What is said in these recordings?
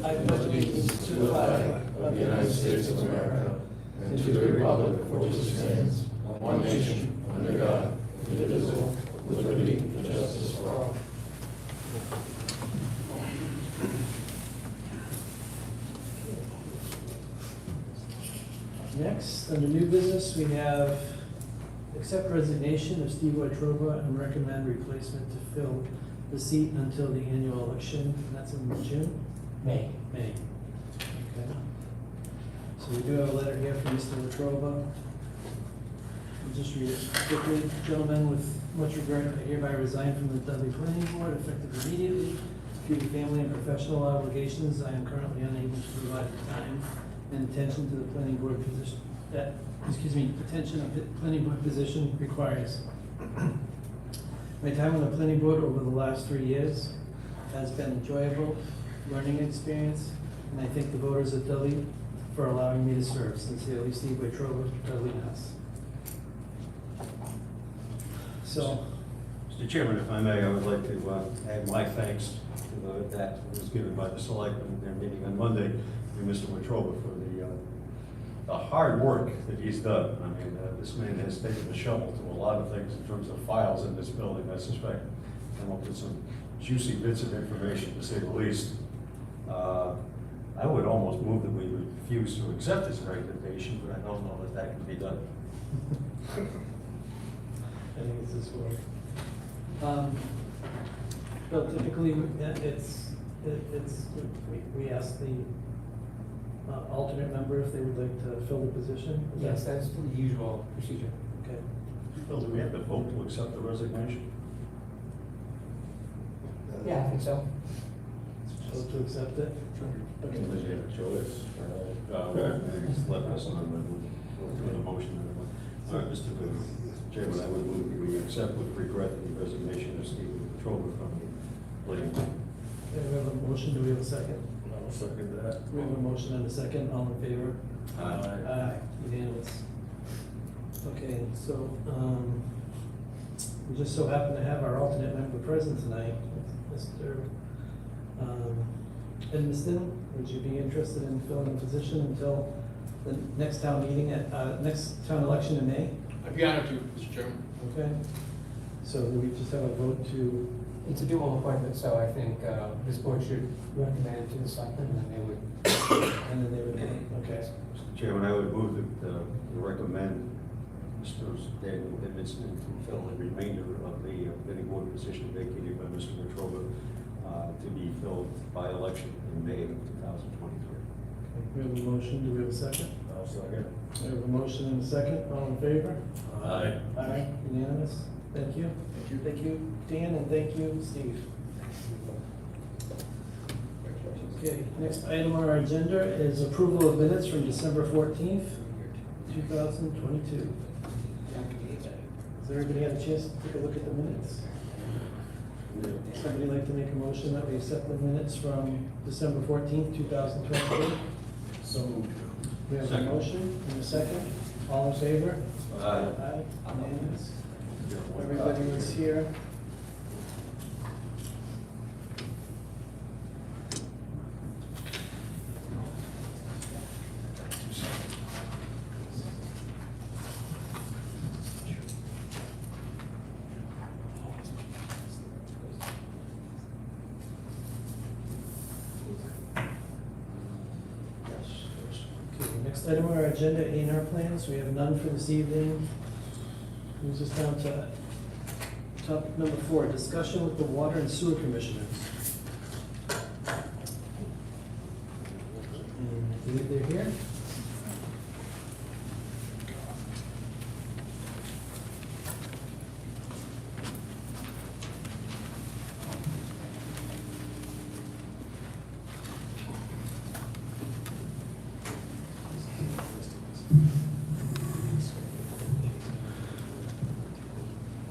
I pledge allegiance to the flag of the United States of America and to the republic for which it stands, one nation, under God, indivisible, with liberty and justice for all. Next, under new business, we have accept resignation of Steve Wetruba and recommend replacement to fill the seat until the annual election. And that's in June? May. May. Okay. So we do have a letter here from Mr. Wetruba. I'll just read it quickly. Gentlemen, with much regret, I hereby resign from the Dudley Planning Board effective immediately. Due to family and professional obligations, I am currently unable to provide the time and attention to the planning board position that, attention of the planning board position requires. My time on the planning board over the last 3 years has been enjoyable, learning experience, and I thank the voters of Dudley for allowing me to serve. Sincerely, Steve Wetruba, Dudley, Mass. So, Mr. Chairman, if I may, I would like to add my thanks to that was given by the selectmen in their meeting on Monday to Mr. Wetruba for the hard work that he's done. I mean, this man has taken the shovel to a lot of things in terms of files in this building, I suspect. Come up with some juicy bits of information, to say the least. I would almost move that we refuse to accept his recommendation, but I don't know that that can be done. I think it's this way. Well, typically, we ask the alternate member if they would like to fill the position. Is Yes, that- that's the usual procedure. Okay. Phil, do we have to vote to accept the resignation? Yeah, I think so. So to accept it? Unless you have a choice. Just let us know when we're doing a motion. All right, Mr. Chairman, I would move that we accept with regret the resignation of Steve Wetruba from the planning board. Okay, we have a motion, do we have a second? I'll second that. We have a motion and a second, all in favor? Aye, unanimous. Okay, so, we just so happen to have our alternate member present tonight, Mr. Edmiston. Would you be interested in filling the position until the next town meeting next town election in May? I'd be honored to, Mr. Chairman. Okay, so do we just have a vote to, It's a dual appointment, so I think this board should recommend it to the selectmen, and then they would. and then they would, okay. Mr. Chairman, I would move that we recommend Mr. Daniel Edmiston to fill the remainder of the planning board position vacated by Mr. Wetruba to be filled by election in May of 2023. We have a motion, do we have a second? I'll second. We have a motion and a second, all in favor? Aye. Aye, unanimous, thank you. Thank you, Dan, and thank you, Steve. Okay, next item on our agenda is approval of minutes from December 14th, 2022. Has everybody had a chance to take a look at the minutes? Somebody like to make a motion that we accept the minutes from December 14th, 2022? So moved. We have a Second. motion and a second, all in favor? Aye. Aye, unanimous. Everybody was here. Okay, next item on our agenda, A&R plans. We have none for this evening. Moves us down to topic number 4, discussion with the water and sewer commissioners. I believe they're here.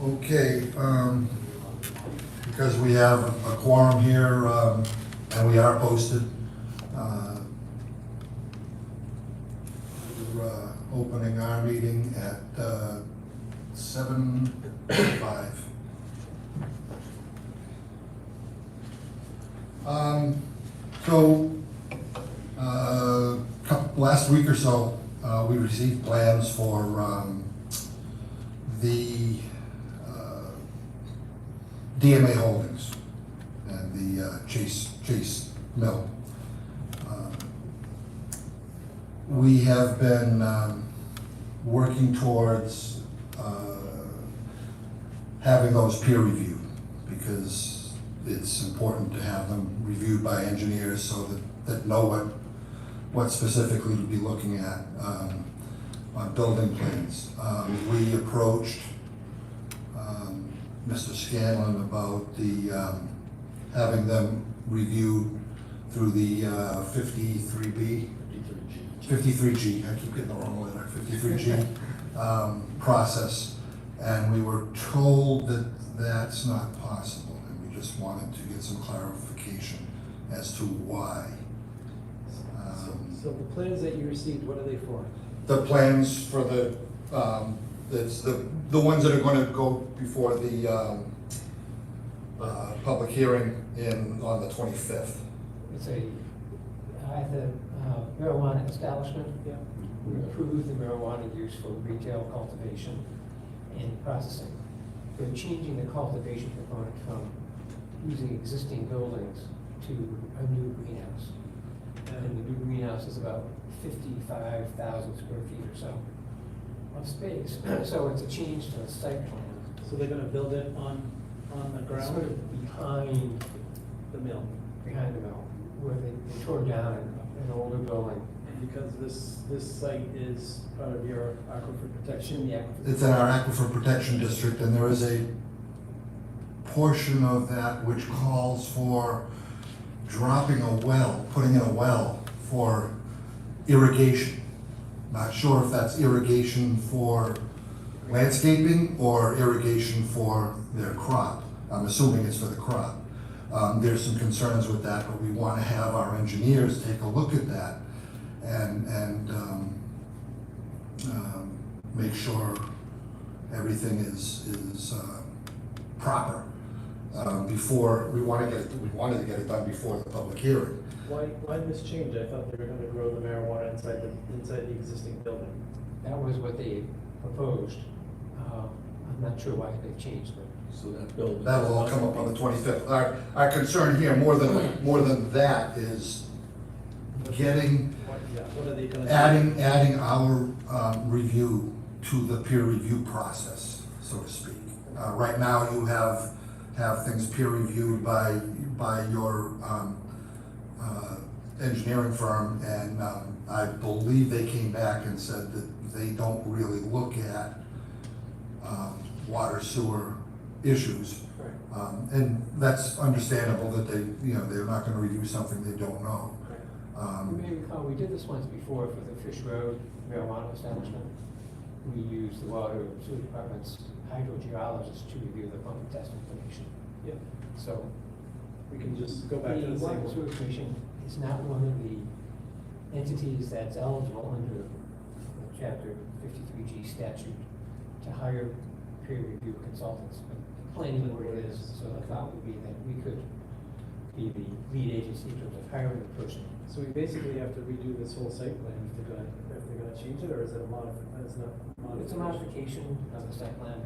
Okay, because we have a quorum here, and we are posted, we're opening our meeting at 7:05. So last week or so, we received plans for the DMA Holdings and the Chase Mill. We have been working towards having those peer reviewed, because it's important to have them reviewed by engineers so that know what specifically to be looking at on building plans. We approached Mr. Scanlon about the having them reviewed through the 53B, 53G, I keep getting the wrong letter, 53G process, and we were told that that's not possible, and we just wanted to get some clarification as to why. So the plans that you received, what are they for? The plans for the, it's the ones that are gonna go before the public hearing on the 25th. It's at the marijuana establishment. Yeah. We approve the marijuana use for retail cultivation and processing. They're changing the cultivation component from using existing buildings to a new greenhouse. And the new greenhouse is about 55,000 square feet or so of space. So it's a change to the site plan. So they're gonna build it on the It's ground? sort of behind The mill? the mill, where they tore down an older building. And because this site is part of your aquifer protection? The It's in our aquifer protection district, and there is a portion of that which calls for dropping a well, putting in a well for irrigation. Not sure if that's irrigation for landscaping or irrigation for their crop. I'm assuming it's for the crop. There's some concerns with that, but we want to have our engineers take a look at that and make sure everything is proper before, we wanted to get it done before the public hearing. Why this change? I thought they were gonna grow the marijuana inside the existing building. That was what they proposed. I'm not sure why they changed it. So that building. That will all come up on the 25th. Our concern here, more than that, is getting, What are they gonna do? adding our review to the peer review process, so to speak. Right now, you have things peer reviewed by your engineering firm, and I believe they came back and said that they don't really look at water sewer issues. Right. And that's understandable that they're not gonna review something they don't know. You may recall, we did this once before for the Fish Road marijuana establishment. We used the water and sewer department's hydrogeologist to review the pump test information. Yep. So We can just go back to the the same Water and Sewer one. Commission is not one of the entities that's eligible under the Chapter 53G statute to hire peer review consultants. But the planning board is, so the thought would be that we could be the lead agency in terms of hiring a person. So we basically have to redo this whole site plan if they're gonna change it, or is it a it's not It's a modification of the site plan.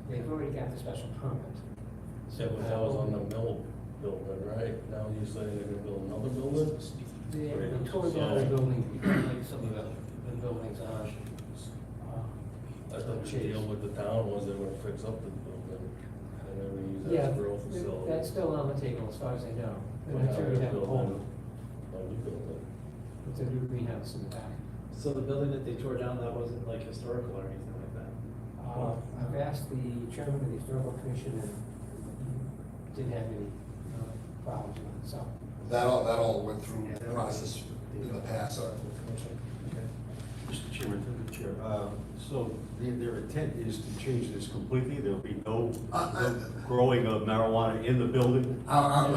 They've already got the special permit. That was on the mill building, right? Now you're saying they're gonna build another building? They tore down the building, like some of the buildings on. I thought the deal with the town was they were gonna fix up the building, and they were gonna use that Yeah, as a growth facility. that's still on the table as far as I know. Well, And now I already they're have a building home. a new building. It's a new greenhouse in the back. So the building that they tore down, that wasn't like historical or anything like that? I've asked the chairman of the historical commission and he didn't have any problems with it, so. That all went through the process in the past. Mr. Chairman, through the chair, so their intent is to change this completely? There'll be no growing of marijuana in the building? I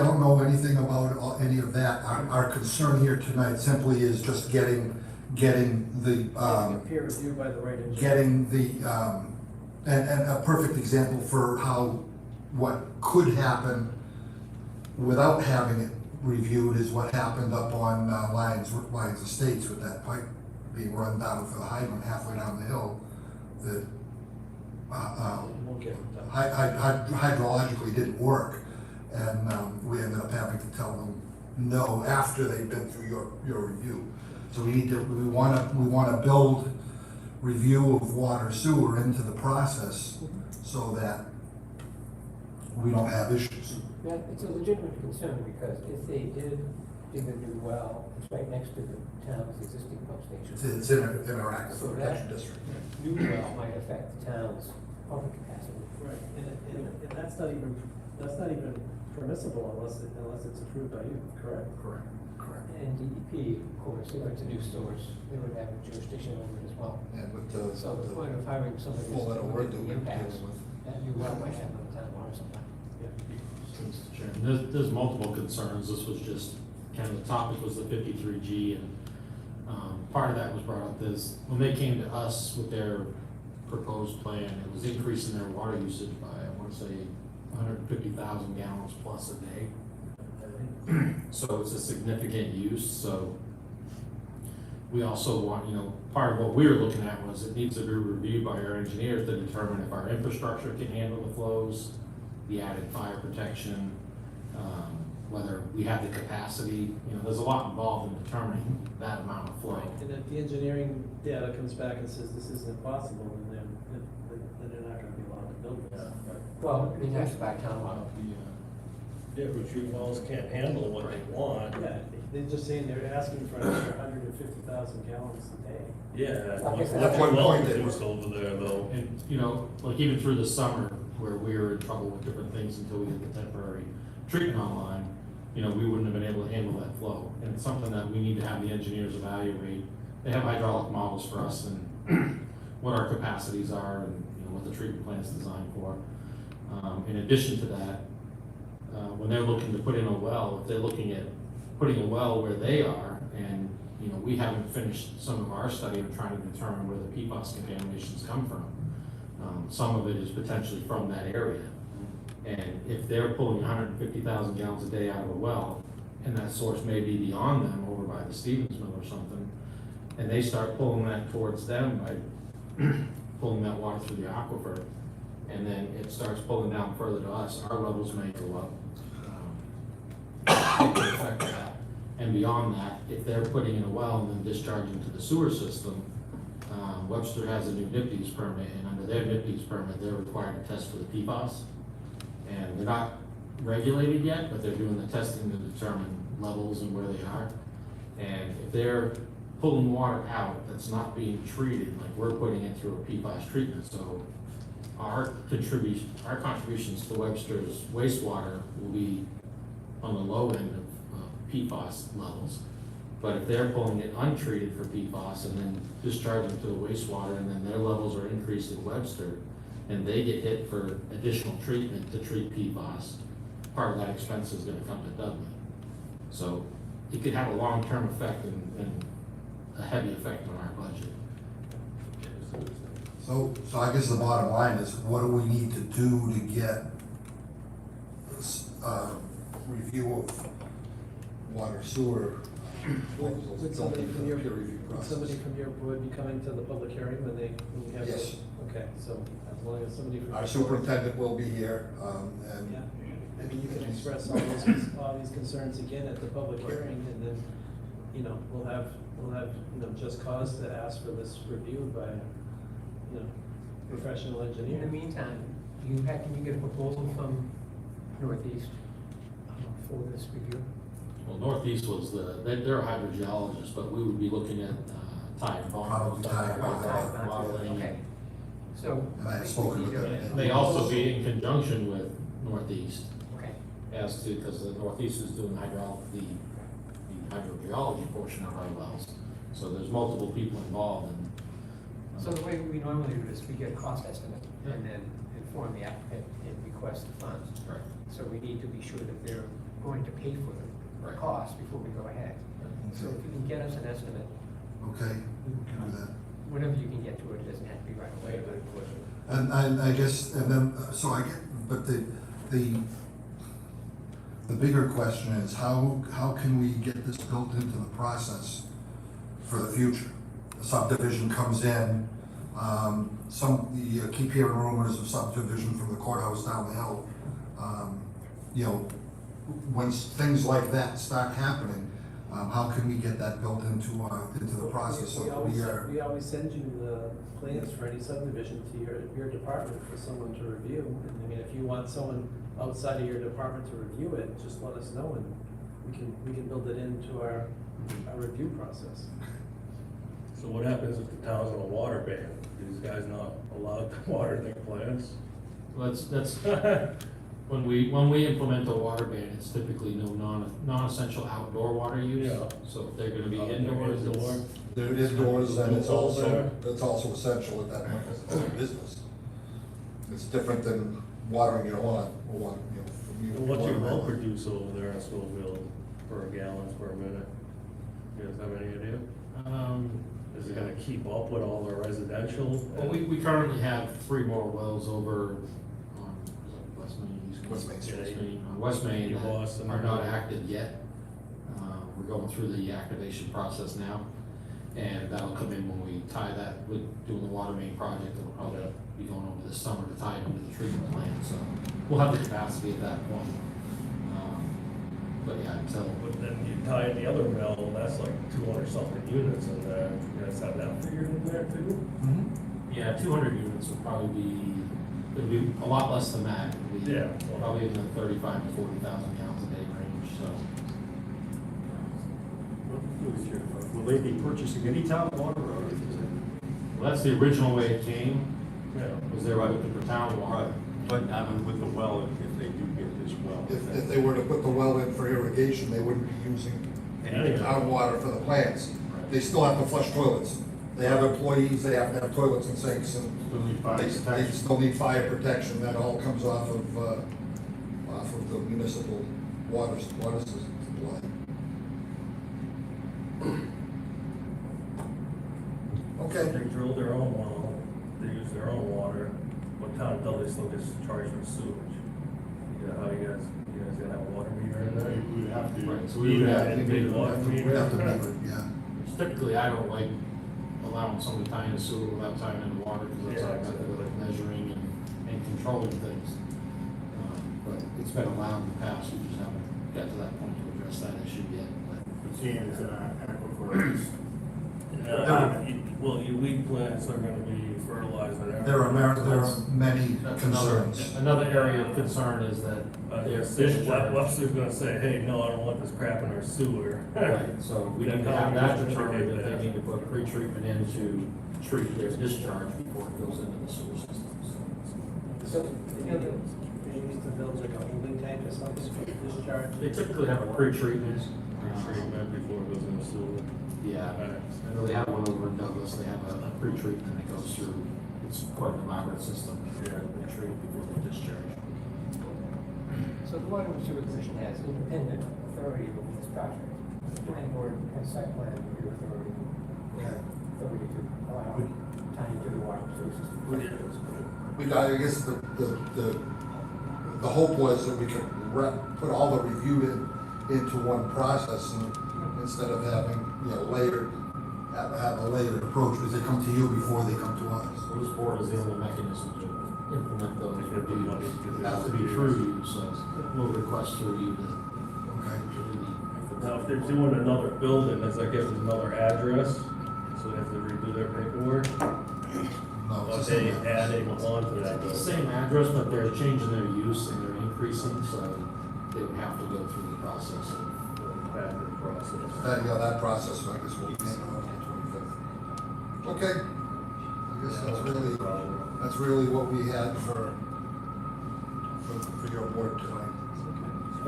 don't know anything about any of that. Our concern here tonight simply is just getting the, Peer reviewed by the right engineer. getting the, and a perfect example for what could happen without having it reviewed is what happened up on Lions Estates with that pipe being run down for the hydrant halfway down the hill. That We'll get it done. hydrologically didn't work, and we ended up having to tell them no after they'd been through your review. So we wanna build review of water sewer into the process so that we don't have issues. Yeah, it's a legitimate concern, because if they did dig a new well, it's right next to the town's existing pump station. It's in an active So protection that district. new well might affect the town's pumping capacity. Right, and that's not even permissible unless it's approved by you, correct? Correct. And DEP, of course, if it's a new source, they would have jurisdiction over it as well. And with So the point of hiring somebody who's full letter word that looking we're at the impacts, dealing with. that new well might have on the town water supply. Mr. Chairman, there's multiple concerns. This was just, kind of the topic was the 53G, and part of that was brought up is, when they came to us with their proposed plan, it was increasing their water usage by, I want to say, 150,000 gallons plus a day. So it's a significant use, so we also want, part of what we were looking at was it needs to be reviewed by our engineers to determine if our infrastructure can handle the flows, the added fire protection, whether we have the capacity, there's a lot involved in determining that amount of flow. And if the engineering data comes back and says this isn't possible, then they're not gonna be allowed to build this. Well, it has to back town water. Yeah, retreat wells can't handle what they want. Yeah, they're just saying they're asking for an extra 150,000 gallons a day. Yeah. Okay, so that's one point that Reduced over there though. And, like even through the summer, where we were in trouble with different things until we get the temporary treatment online, we wouldn't have been able to handle that flow. And it's something that we need to have the engineers evaluate. They have hydraulic models for us and what our capacities are and, what the treatment plant is designed for. In addition to that, when they're looking to put in a well, if they're looking at putting a well where they are, and, we haven't finished some of our study of trying to determine where the PFAS contaminations come from. Some of it is potentially from that area. And if they're pulling 150,000 gallons a day out of a well, and that source may be beyond them over by the Stevens Mill or something, and they start pulling that towards them by pulling that water through the aquifer, and then it starts pulling down further to us, our levels may go up. It can affect that. And beyond that, if they're putting in a well and then discharging to the sewer system, Webster has a new NIPDES permit, and under their NIPDES permit, they're required to test for the PFAS. And they're not regulated yet, but they're doing the testing to determine levels and where they are. And if they're pulling water out that's not being treated, like we're putting it through a PFAS treatment, so our contributions to Webster's wastewater will be on the low end of PFAS levels. But if they're pulling it untreated for PFAS and then discharging to the wastewater, and then their levels are increased in Webster, and they get hit for additional treatment to treat PFAS, part of that expense is gonna come to Dudley. So it could have a long-term effect and a heavy effect on our budget. So I guess the bottom line is, what do we need to do to get review of water sewer? Would somebody from your, Peer review would process. somebody from your board be coming to the public hearing when we have? Yes. Okay, so as long as somebody from. Our superintendent will be here, and. Yeah, I mean, you can express all these concerns again at the public hearing, and then, we'll have, just cause to ask for this review by, professional In the engineer. meantime, can you get a proposal from Northeast for this review? Well, Northeast was they're a hydrogeologist, but we would be looking at tide Probably tide bond. modeling. Okay. So. And I have spoken with them. May also be in conjunction with Northeast, Okay. as to, because the Northeast is doing the hydrogeology portion of our wells. So there's multiple people involved in. So the way we normally do this, we get a cost estimate and then inform the applicant and request the funds. Right. So we need to be sure that they're going to pay for the Right. cost before we go ahead. So if you can get us an estimate, Okay, we can do that. whenever you can get to it, it doesn't have to be right away, but. And I guess, and then, so I get, but the bigger question is, how can we get this built into the process for the future? The subdivision comes in, you keep hearing rumors of subdivision from the courthouse down the hill. You know, when things like that start happening, how can we get that built into the process so that we are? We always send you the plans for any subdivision to your department for someone to review. And I mean, if you want someone outside of your department to review it, just let us know and we can build it into our review process. So what happens if the town's on a water ban? These guys not allowed to water their plants? Well, that's, when we implement a water ban, it's typically no non-essential outdoor water use. Yeah. So if they're gonna be Indoor, indoors, indoor. it's, They're indoors, and it's Cold there. also essential at that point, because it's a business. It's different than watering your lawn, or what, you know. from you- What's your watering well my lawn. produce over there in Scoville per gallons per minute? You guys have any idea? Is it gonna keep up with all the residential? well, we currently have 3 more wells over on West Main, East West Main Street. West Main Your that boss and are not everything. active yet. We're going through the activation process now, and that'll come in when we tie that with doing the water main project. It'll probably be going over this summer to tie it into the treatment plant, so we'll have the capacity at that point. But yeah, until, But then you tie in the other well, and that's like 200 something units in there. You guys have that figured in there too? yeah, 200 units would probably it'd be a lot less than that. It'd be Yeah. Probably in the 35 to 40,000 gallons a day range, so. Will they be purchasing any town water, or is it? Well, that's the original way it came, Yeah. was they were looking for town water. Right, but I mean, with the well, if they do get this well. If they were to put the well in for irrigation, they wouldn't be using Any town water for the plants. They still have to flush toilets. They have employees, they have to have toilets and sinks, and Still need fire they protection. still need fire protection. That all comes off of the municipal water supply. Okay. They drill their own well, they use their own water, but town of Dudley still gets charged for sewage. How you guys gonna have a water meter in there? We have to. Right, so we would have to Big be, water meter. We have to meter it, yeah. typically, I don't like allowing somebody tying a sewer without tying in the water, because that's Yeah, our method of exactly. measuring and controlling things. But it's been allowed in the past, we just haven't got to that point to address that issue yet. Seeing as an aquifer. Well, your weed plants are gonna be fertilizer. There are many That's concerns. Another area of concern is that there's discharge. Webster's gonna say, hey, no, I don't want this crap in our sewer. Right, so we need to have that determined that they need to put pre-treatment in to treat their discharge before it goes into the sewer system. So, you know, they used to build like a holding tank or something for discharge. They typically have a pre-treatment. Treatment before it goes in the sewer. Yeah, I know they have one over in Douglas, they have a pre-treatment that goes through, it's quite an elaborate system. They treat before they discharge. So the Water and Sewer Commission has independent authority over this project. The planning board has site plan review authority, authority to allow tying to the water and sewer system. I guess the hope was that we could put all the review into one process, and instead of having, have a layered approach, because they come to you before they come to us. So this board is the only mechanism to implement those reviews. It has to be through you, so we'll request through you to Okay. do the. Now, if they're doing another building, it's like if it's another address, so they have to redo their paperwork. No, Or it's the they same. adding on to that It's the building. same address, but they're changing their use and they're increasing, so they would have to go through the process of. Back to the process. That process, I guess, will be on the 25th. Okay. I guess that's really what we had for your board tonight.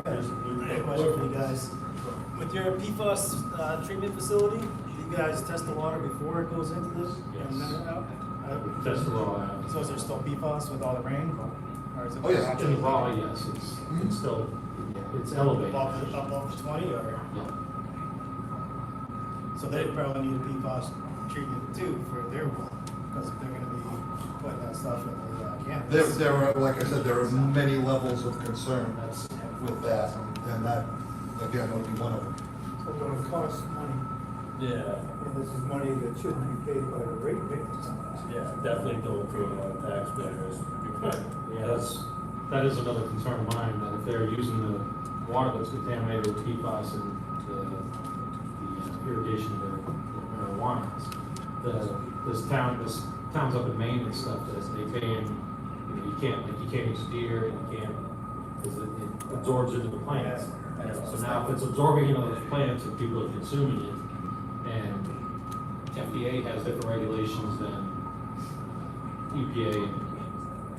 I have a question for you guys. With your PFAS treatment facility, do you guys test the water before it goes into this? Yes. And then out? That's the raw. So is there still PFAS with all the rain? Or is it Oh, yes. In the raw, yes, it's still, it's elevated. Up to 20 or? Yeah. So they probably need a PFAS treatment too for their well, because they're gonna be putting that stuff in the campus. There are, like I said, there are many levels of concern That's, with that, and that, again, would be one of them. So it's gonna cost money, Yeah, and this is money that shouldn't be paid by the ratepayers. yeah, definitely don't throw it on taxpayers. Yeah, that is another concern of mine, that if they're using the water that's contaminated with PFAS and the irrigation of their marijuana, this town's up in Maine and stuff, that they ban, you can't use deer, and you can't, because it absorbs into the plants. So now if it's absorbing into those plants and people are consuming it, and FDA has different regulations than EPA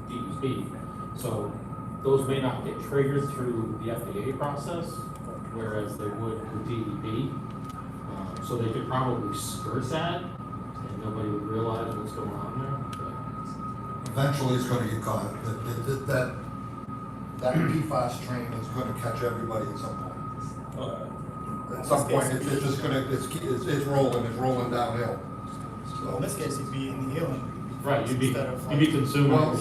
and DEP, so those may not get triggered through the FDA process, whereas they would with DEP. So they could probably skirt that, and nobody would realize what's going on there. Eventually, it's gonna get caught. That PFAS train is gonna catch everybody at some point. At some point, it's just gonna, it's rolling downhill. Well, in this case, you'd be inhaling. Right, you'd be consuming. Well,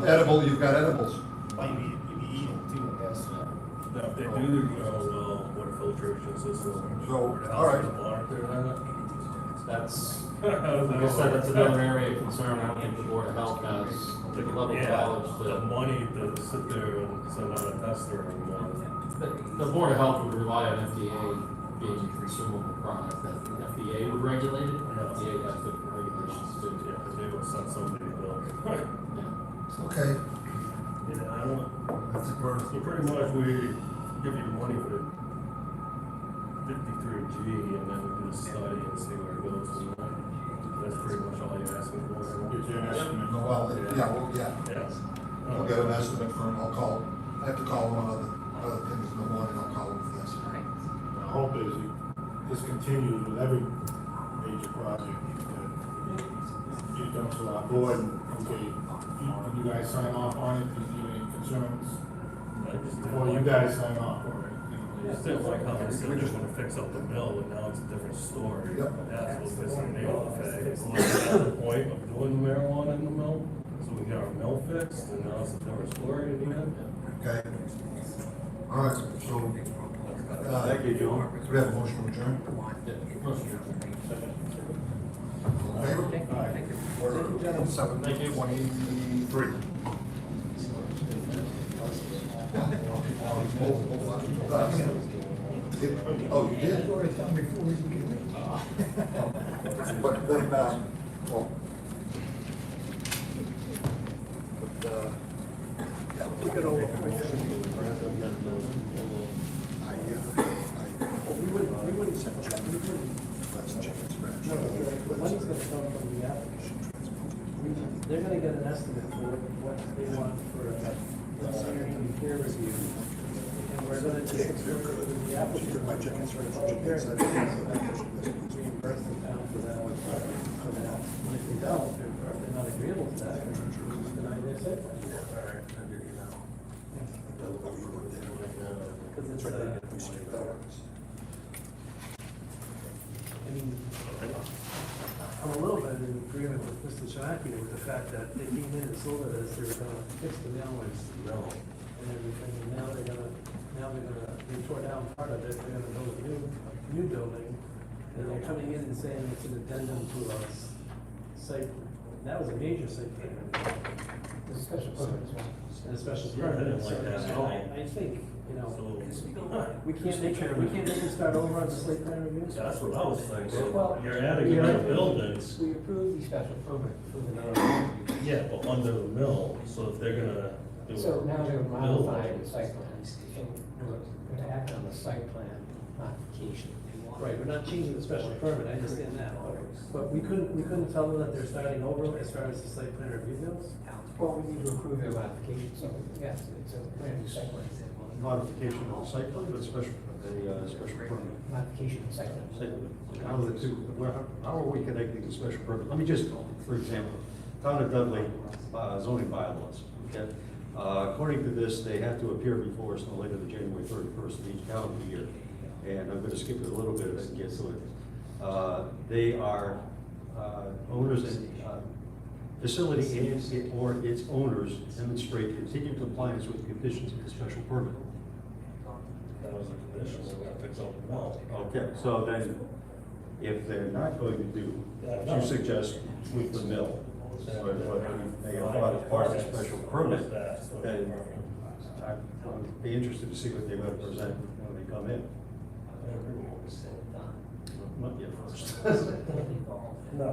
edible, you've got edibles. Well, you'd be eating too, I guess. Now, if they do the water filtration system. So, the all right. house, the water clear that? That's, like I said, that's another area of concern. I don't think the Board of Health has the level of Yeah, knowledge the to. money to sit there and send out a tester and, The Board of Health would rely on FDA being a consumable product, that the FDA would regulate it, and FDA has different regulations too. yeah, because they would send somebody a bill. Yeah. Okay, Yeah, I don't, that's it for, so pretty much we give you money for the 53G and then we do a study and see where it goes from there. That's pretty much all you're asking for. Get you an estimate. yeah. I'll get an estimate from, I have to call him on other things in the morning, I'll call him for this. The hope is this continues with every major project that you come to our board and, okay, you guys sign off on it, do you have any concerns? Before you guys sign off on it, I just didn't like how they said they were gonna fix up the mill, and now it's a different story. Yep. That's what this is named, okay? So that's the point of doing the marijuana in the mill, so we get our mill fixed, and now it's a different story again. Okay? All right, so, Thank you, John. do we have a motion to adjourn? All in favor? We're 7:23. Oh, you did? But then, well. But, yeah, look at all the. We wouldn't check, let's check and scratch. No, the money's gonna come from the application. They're gonna get an estimate for what they want for a peer review. And we're gonna just, the applicant, my check and scratch, reimburse the town for that. And if they don't, if they're not agreeable to that, then we deny their site plan. Because it's, I mean, I'm a little bit in agreement with Mr. Shanaki with the fact that they came in and sold it as they were gonna fix the mill and everything, and now they're gonna, they tore down part of it, they're gonna build a new building, and they're coming in and saying it's an addendum to a site, that was a major site plan. The special permit as well. And a special Yeah, I permit. didn't like that at all. I think, you know, So, we can't make them start over on the site plan review? that's what I was thinking. Well, You're adding another building. We approved the special permit for the mill. Yeah, but under the mill, so if they're gonna do. So now they're building- modifying the site plan, and we're gonna act on the site plan modification. Right, we're not changing the special permit, I understand that, but we couldn't tell them that they're starting over as far as the site plan review goes? Well, we need to approve their modification, so yes, it's a brand new site plan. Modification of the site plan, but special permit. Modification of site plan. Site plan. How are the two, how are we connecting the special permit? Let me just, for example, Town of Dudley zoning bylaws, okay? According to this, they have to appear before us no later than January 31st of each calendar year. And I'm gonna skip it a little bit and get to it. They are owners and facility and or its owners demonstrate continued compliance with the conditions of the special permit. that was a condition, we're gonna fix up the well. Okay, so then, if they're not going to do what you suggest with the mill, or what they are part of the special permit, then I'd be interested to see what they're gonna present when they come in. Not yet first. No.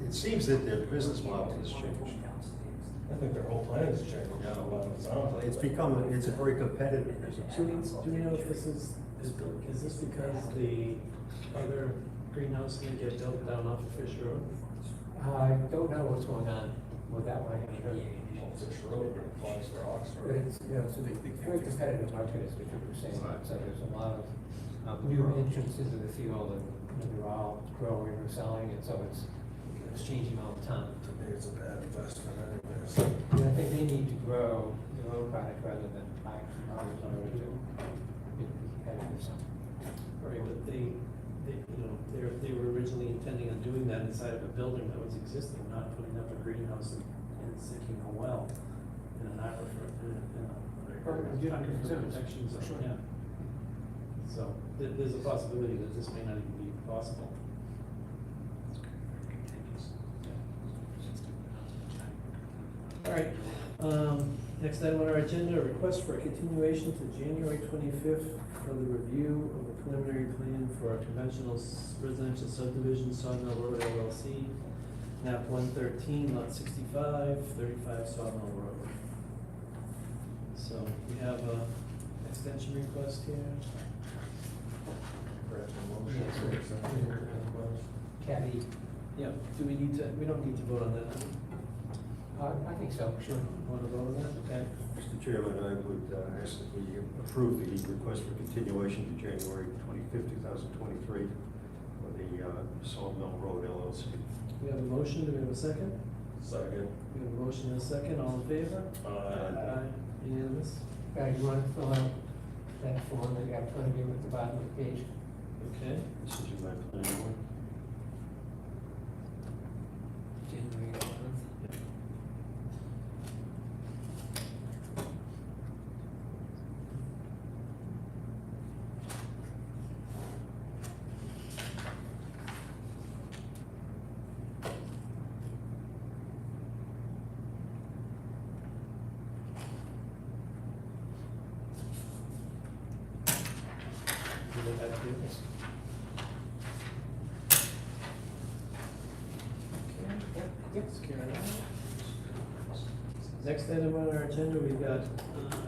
It seems that their business model has changed. I think their whole plan has changed. It's become, it's a very competitive business. Do we know if this is this because the other greenhouse can get built down off of Fish Road? I don't know what's going on with that one. I haven't heard. Fish Road applies for But Oxford. it's, you know, it's a very competitive market, as Richard was saying, so there's a lot of new entrants into the field, and they're all growing or selling, and so it's changing all the time. To me, it's a bad investment anyways. And I think they need to grow their own product rather than buy from others in order to be competitive. Right, but they were originally intending on doing that inside of a building that was existing, not putting up a greenhouse and sinking a well in an aquifer, protection zone, Sure. yeah. So, there's a possibility that this may not even be possible. All right, next item on our agenda, a request for a continuation to January 25th for the review of the preliminary plan for a conventional residential subdivision, Sawmill Road LLC, map 113, lot 65, 35 Sawmill Road. So we have a extension request here. Kathy, Yeah, do we need to, we don't need to vote on that. I think so, sure. Want to vote on that? Okay. Mr. Chairman, I would ask that we approve the request for continuation to January 25th, 2023 for the Sawmill Road LLC. We have a motion, do we have a second? Second. We have a motion and a second, all in favor? Aye. Unanimous? You want to fill out that form that you got in front of you at the bottom of the page? Okay. This is my planning board. January 11th. Do we have to do this? Let's carry on. Next item on our agenda, we've got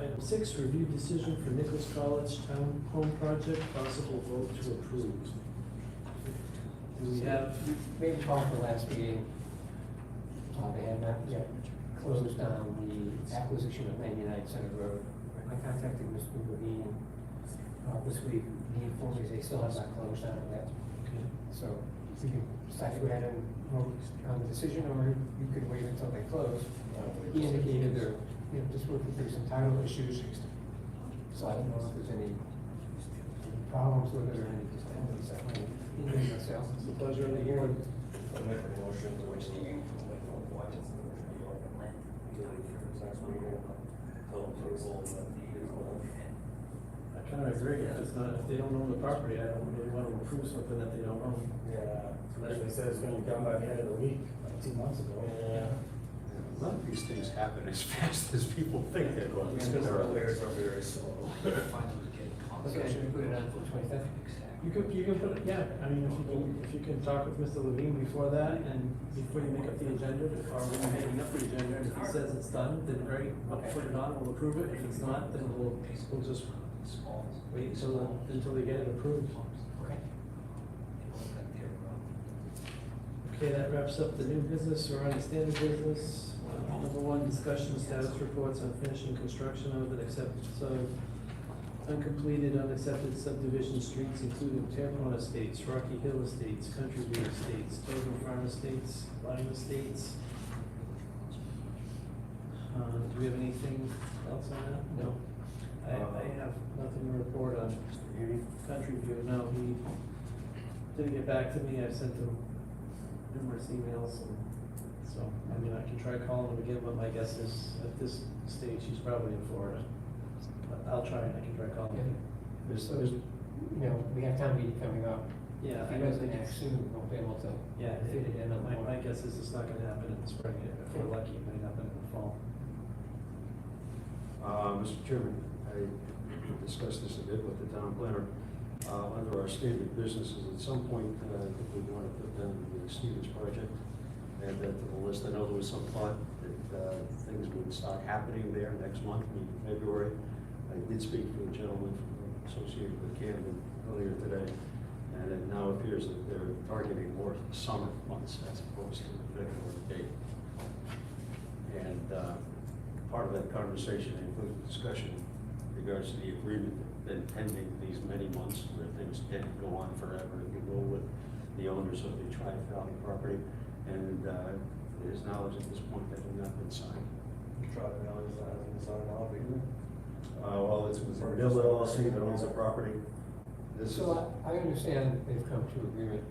item 6, review decision for Nichols College Town Home Project, possible vote to approve. Do we have, Maybe call for last meeting. They had not yet closed on the acquisition of 99 Center Road. I contacted Mr. Levine this week. He informed me they still have not closed on it yet. So we can decide to go ahead and vote on the decision, or you could wait until they close. He indicated they're, just working through some title issues. So I don't know if there's any problems with it or any sale. it's the pleasure of the board. I'll make a motion to next meeting. Till approval of I kind of agree, if it's not, if they don't own the property, I don't really want to approve something that they don't own. Yeah, they said it's gonna be done by the end of the week, like 2 months ago. Yeah. A lot of these things happen as fast as people think they're going. It's because our layers are very slow. Okay, should we put it on for the 25th? You can put it, yeah, I mean, if you can talk with Mr. Levine before that, and before you make up the agenda, or when you're making up the agenda, and if he says it's done, then great, we'll put it on, we'll approve it, if it's not, then we'll just wait until they get it approved. Okay, that wraps up the new business, or on the standard business. Number 1, discussion of status reports on finishing construction of and acceptance of uncompleted, unaccepted subdivision streets, including Terrebonne Estates, Rocky Hill Estates, Country View Estates, Tobin Farm Estates, Lime Estates. Do we have anything else on that? No. I have nothing to report on Country View. No, he didn't get back to me. I sent him numerous emails, and so, I mean, I can try calling him again, but my guess is at this state, she's probably in Florida. But I'll try and I can try calling her. So, you know, we have town meeting coming up. Yeah, If I he don't doesn't think act it's, soon, we won't be able to yeah, fit it in on the my warrant. guess is it's not gonna happen in the spring, if we're lucky, it may happen in the fall. Mr. Chairman, I discussed this a bit with the town planner. Under our stated businesses, at some point, I think we want to put down the Stevens project, add that to the list. I know there was some thought that things would start happening there next month, in February. I did speak to a gentleman associated with Camden earlier today, and it now appears that they're targeting more summer months as opposed to the February date. And part of that conversation included discussion in regards to the agreement that pending these many months where things can't go on forever. You go with the owners of the Tri-Valley property, and it is knowledge at this point that have not been signed. Tri-Valley is our agreement. Well, it's with the Dudley LLC that owns the property. This is, So I understand that they've come to agreement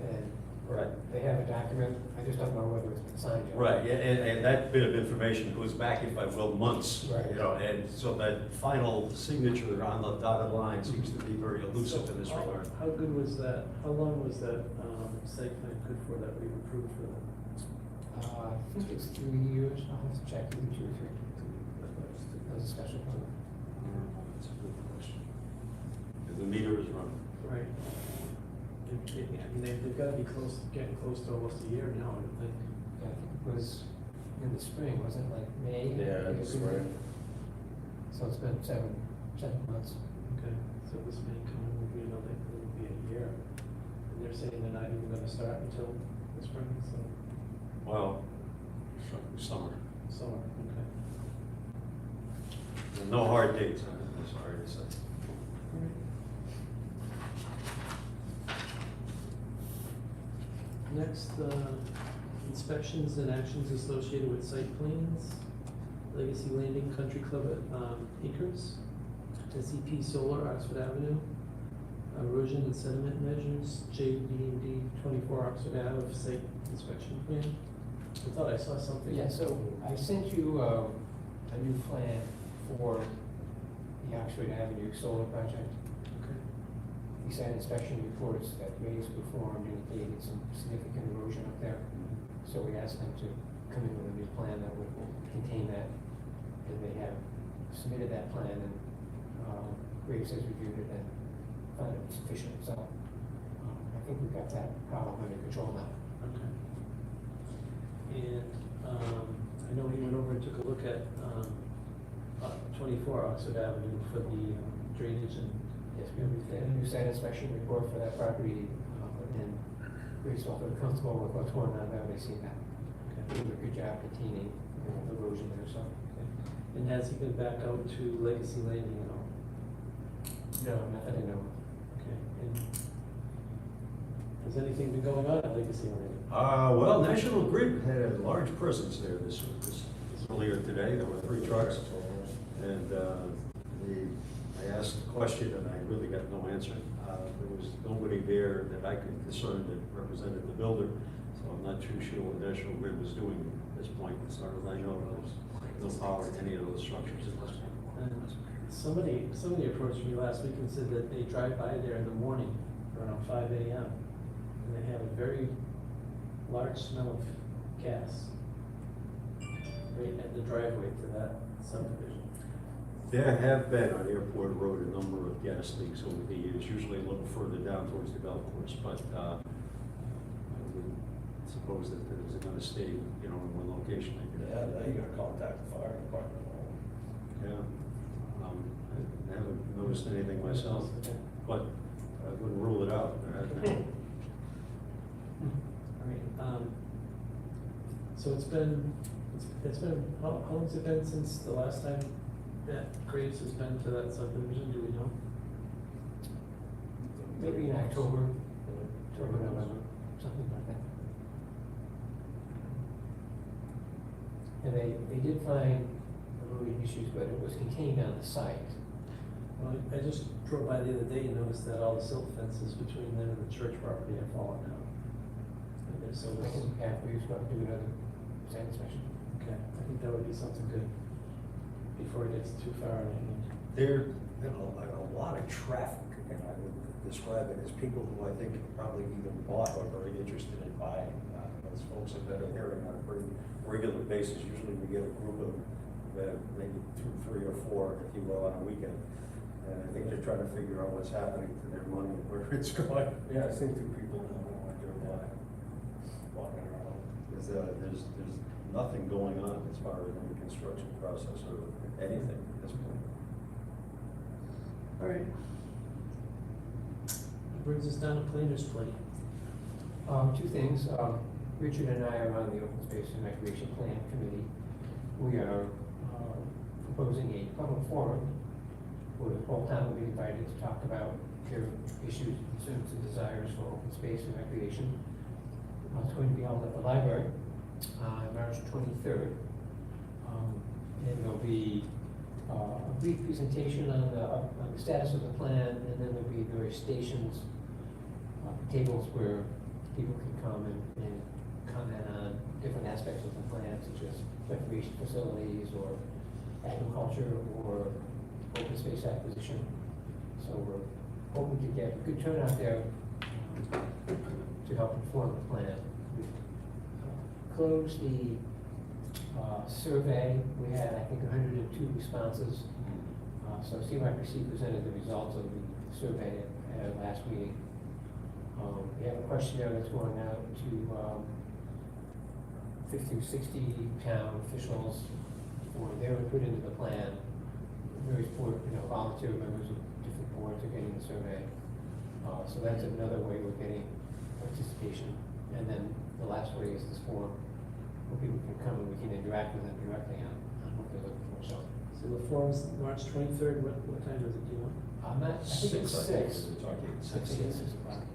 and right. they have a document, I just don't know whether it's been signed yet. Right, yeah, and that bit of information goes back, if I will, months. Right. You know, and so that final signature on the dotted line seems to be very elusive in this So regard. How good was that, how long was that, site plan good for that we approved for them? I think it's 3 years, I'll have to check, either 2 or 3. That was a special permit. That's a good question. If the meter is running. Right. I mean, they've gotta be close, getting close to almost a year now, I would think. Yeah, I think it was in the spring, wasn't it, like May? Yeah, in the spring. So it's been seven months. Okay, so this may come, will be another, it will be a year. And they're saying they're not even gonna start until the spring, so, Well, summer. summer, okay. And no hard dates on it, I'm sorry to say. Next, inspections and actions associated with site plans. Legacy Landing Country Club at Acres, SEP Solar, Oxford Avenue, erosion and sediment measures, JD&D 24 Oxford Ave site inspection plan. I thought I saw something. Yeah, so I sent you a new plan for the Oxford Avenue solar project. Okay. These site inspection reports that Ray's performed indicated some significant erosion up there. So we asked them to come in with a new plan that would contain that. And they have submitted that plan and Graves has reviewed it and found it sufficient. So I think we've got that problem under control now. Okay. And, I know he went over and took a look at, 24 Oxford Avenue for the drainage and. Yes, we have a new site inspection report for that property, and Graves felt very comfortable with what's going on there. They seem that Okay. doing a good job containing erosion there, so. And has he been back out to Legacy Landing at all? No, not that I know. Okay. And has anything been going on at Legacy Landing? Well, National Grid had a large presence there this earlier today. There were 3 trucks. And I asked a question and I really got no answer. There was nobody there that I could discern that represented the builder. So I'm not too sure what National Grid was doing at this point. As far as I know, there was no power to any of those structures at this point. And somebody approached me last week and said that they drive by there in the morning around 5 a.m. and they have a very large smell of gas right at the driveway to that subdivision. There have been on Airport Road a number of gas leaks over the years, usually a little further down towards the golf course, but I would suppose that there's going to stay, you know, in one location. Yeah, now you gotta contact the fire department. Yeah. I haven't noticed anything myself, but I wouldn't rule it out. All right, so it's been, how long's it been since the last time that Graves has been to that subdivision, do we know? Maybe in October, November, something like that. And they did find erosion issues, but it was contained on the site. Well, I just drove by the other day and noticed that all the silt fences between them and the church property have fallen down. And there's so I can have Graves go out and do another site inspection. okay, I think that would be something good. before it gets too far, I think. There, you know, a lot of traffic, and I would describe it as people who I think probably even bought or are very interested in buying. Those folks have been hearing on a pretty regular basis. Usually we get a group of maybe 2, 3, or 4, if you will, on a weekend. And I think they're trying to figure out what's happening to their money and where it's going. Yeah, I've seen 2 people when I drove by, walking around. There's nothing going on as far as any construction process or anything at this point. All right. That brings us down to planner's plate. 2 things. Richard and I are on the Open Space and Recreation Plan Committee. We are proposing a public forum where the whole town will be invited to talk about their issues, concerns, and desires for open space and recreation. It's going to be held at the library on March 23rd. And there'll be a brief presentation on the status of the plan, and then there'll be various stations, tables where people can come and comment on different aspects of the plan, such as recreation facilities or agriculture or open space acquisition. So we're hoping to get a good turnout there to help inform the plan. We've closed the survey. We had, I think, 102 responses. So CYPC presented the results of the survey at our last meeting. We have a questionnaire that's going out to 50 or 60 town officials for their input into the plan. Various board, volunteer members of different boards are getting the survey. So that's another way we're getting participation. And then the last way is this forum, where people can come and we can interact with them directly on what they're looking for. So the forum's March 23rd, what time is it, do you want? I think it's 6. We're talking 6. 6 o'clock.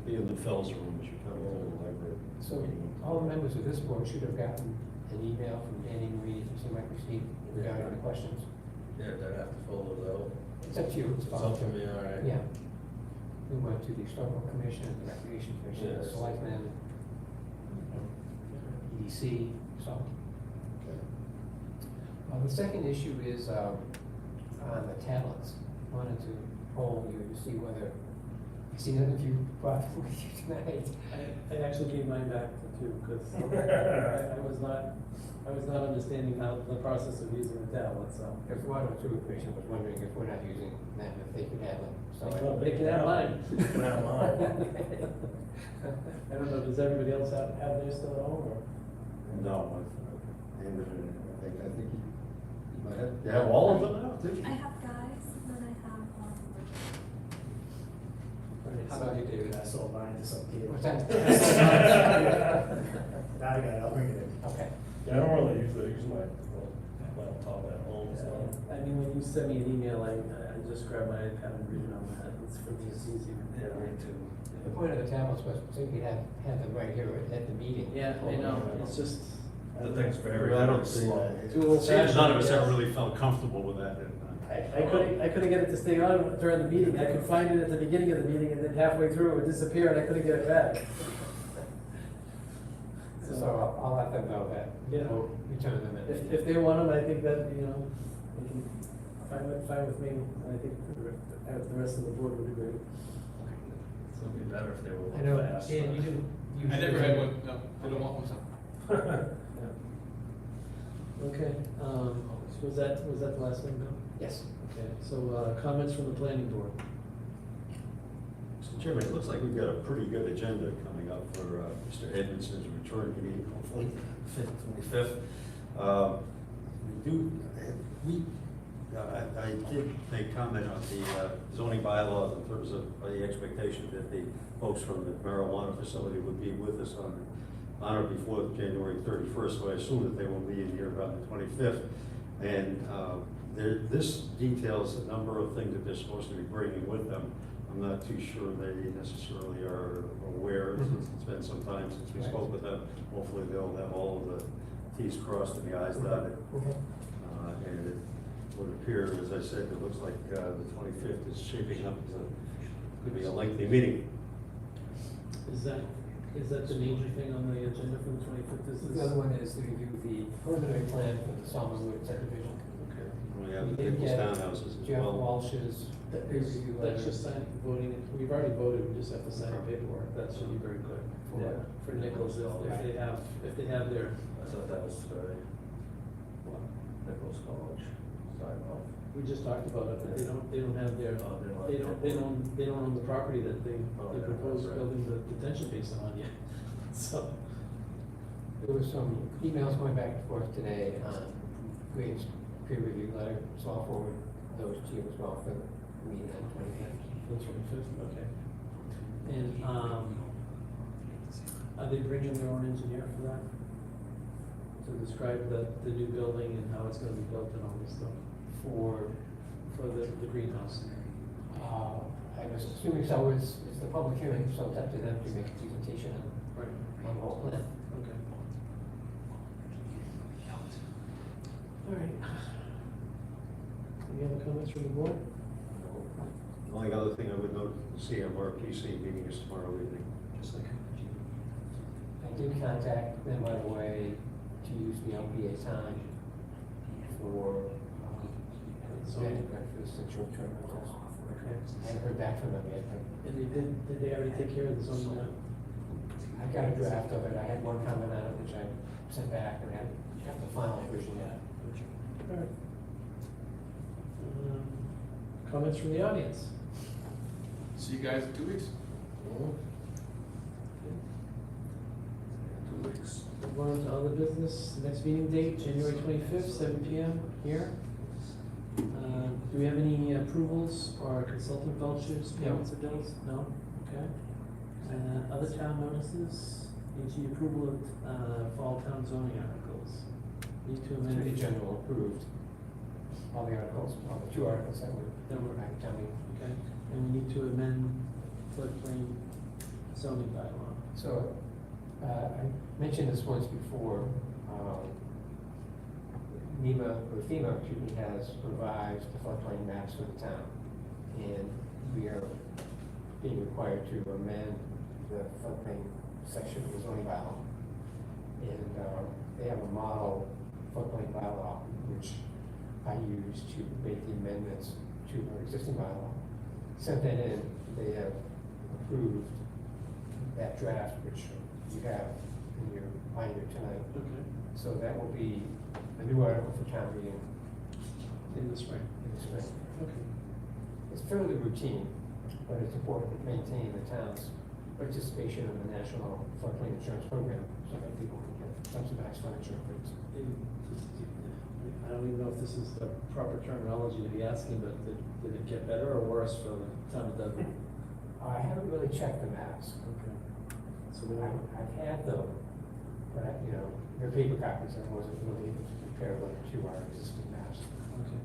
Be in the Fells room, as you come over to the library. So all the members of this board should have gotten an email from Danny Marie from CMIPC regarding the questions. Yeah, do I have to fill those out? It's up to you. It's up to me, all right. Yeah. We went to the Historical Commission, the Recreation Commission, the Yes. Selectmen, EDC, so. The second issue is on the tablets. Wanted to poll you to see whether, I see none of you brought them with you tonight. I actually gave mine back too, because I was not understanding how the process of using the tablet, so. Because one or two commission was wondering if we're not using them, if they could have them. So Well, they can have mine. They can have mine. I don't know, does everybody else have theirs still at home, or? No, I think you might have, you have all of them now, too? I have guys, and then I have, How about you, David? I sold mine to some kid. What's that? I got it, I'll bring it in. Okay. Yeah, I don't really use my laptop at home, so. I mean, when you send me an email, I just grab my iPad and read it on that, it's for me, it's easier. Yeah, me too. The point of the tablets was so you could have them right here at the meeting. Yeah, I know, it's just. The thing's very, I don't very see slow. that. Too old-fashioned, None of us I ever guess. really felt comfortable with that. I couldn't get it to stay on during the meeting, I could find it at the beginning of the meeting, and then halfway through it would disappear, and I couldn't get it back. So I'll let them know that, Yeah. we'll return them in. If they want them, I think that, they can, fine with me, and I think the rest of the board would agree. So it'd be better if they were I know, fast. Dan, you didn't. I never had one, no, I don't want one, so. Okay, so was that the last one, Bill? Yes. Okay, so, comments from the planning board. Mr. Chairman, it looks like we've got a pretty good agenda coming up for Mr. Edmondson's return meeting, hopefully, 25th. I did make comment on the zoning bylaws in terms of the expectation that the folks from the marijuana facility would be with us on or before January 31st, so I assume that they will be in here around the 25th. And this details a number of things that they're supposed to be bringing with them. I'm not too sure they necessarily are aware, since it's been some time since we spoke with them. Hopefully they'll have all of the Ts crossed and the Is dotted. And it would appear, as I said, it looks like the 25th is shaping up to could be a lengthy meeting. Is that Is that the major thing on the agenda for the 25th? Is The this? other one is to review the preliminary plan for the Summerwood subdivision. Okay. We have We the did Nichols get townhouses as Jeff well. Walsh's That peer is, review that's letter. just signing, voting, we've already voted, we just have to sign the paperwork, that should be very quick. For- Yeah, for Nichols, if they have their, I thought that was Nichols College, sidewalk. we just talked about it, but they don't have their, Oh, they don't have- they don't own the property that they Oh, yeah, proposed right. building the detention basin on yet, so. There was some emails going back and forth today on Graves' peer review letter, so I'll forward those to you as well for the meeting on the 25th. The 25th, okay. And, are they bringing their own engineer for that? To describe the new building and how it's gonna be built and all this stuff, For, for the greenhouse? I was assuming so, it's the public hearing, so it's up to them to make a presentation Right. on the whole plan. Okay. All right. Any other comments from the board? The only other thing I would note, the CMRPC meeting is tomorrow evening. Just like. I did contact them right away to use the LPA time for, zoning for the central term rentals. Okay. I haven't heard back from them yet, but And did they already take care of the zoning map? I got a draft of it, I had one comment on it, which I sent back, and I haven't got the final version yet. All right. Comments from the audience? See you guys in 2 weeks. 2 weeks. Move on to other business, next meeting date, January 25th, 7 PM here. Do we have any approvals or consulting vouchers, payments or bills? No? Okay. Other town notices, AG approval of fall town zoning articles. Need to amend. Attorney General approved all the articles, all the 2 articles that were back at town meeting. Okay, and we need to amend floodplain zoning bylaw. So, I mentioned this once before, FEMA, has revised the floodplain maps for the town. And we are being required to amend the floodplain section of the zoning bylaw. And, they have a model floodplain bylaw, which I use to make the amendments to our existing bylaw. Sent that in, they have approved that draft, which you have in your binder tonight. Okay. So that will be a new article for town meeting In the spring. in the spring. Okay. It's fairly routine, but it's important to maintain the town's participation in the National Floodplain Insurance Program so that people can get subsidized flood insurance. I don't even know if this is the proper terminology to be asking, but did it get better or worse for the town of Dudley? I haven't really checked the maps. Okay. So we don't, I've had them, but, they're paper copies, I wasn't really able to compare them to our existing maps. okay.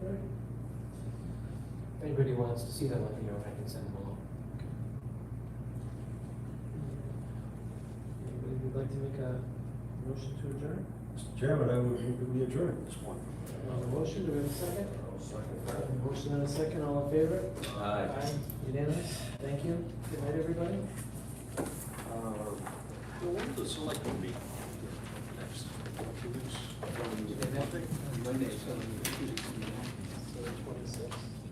All right. If anybody wants to see them, let me know, and I can send them along. Anybody would like to make a motion to adjourn? Mr. Chairman, I would move that we adjourn at this point. On the motion, do we have a second? I'll second that. Motion and a second, all in favor? Aye. Unanimous, thank you. Good night, everybody. When does the selectmen meet next? 2 weeks? Monday, so the 26th.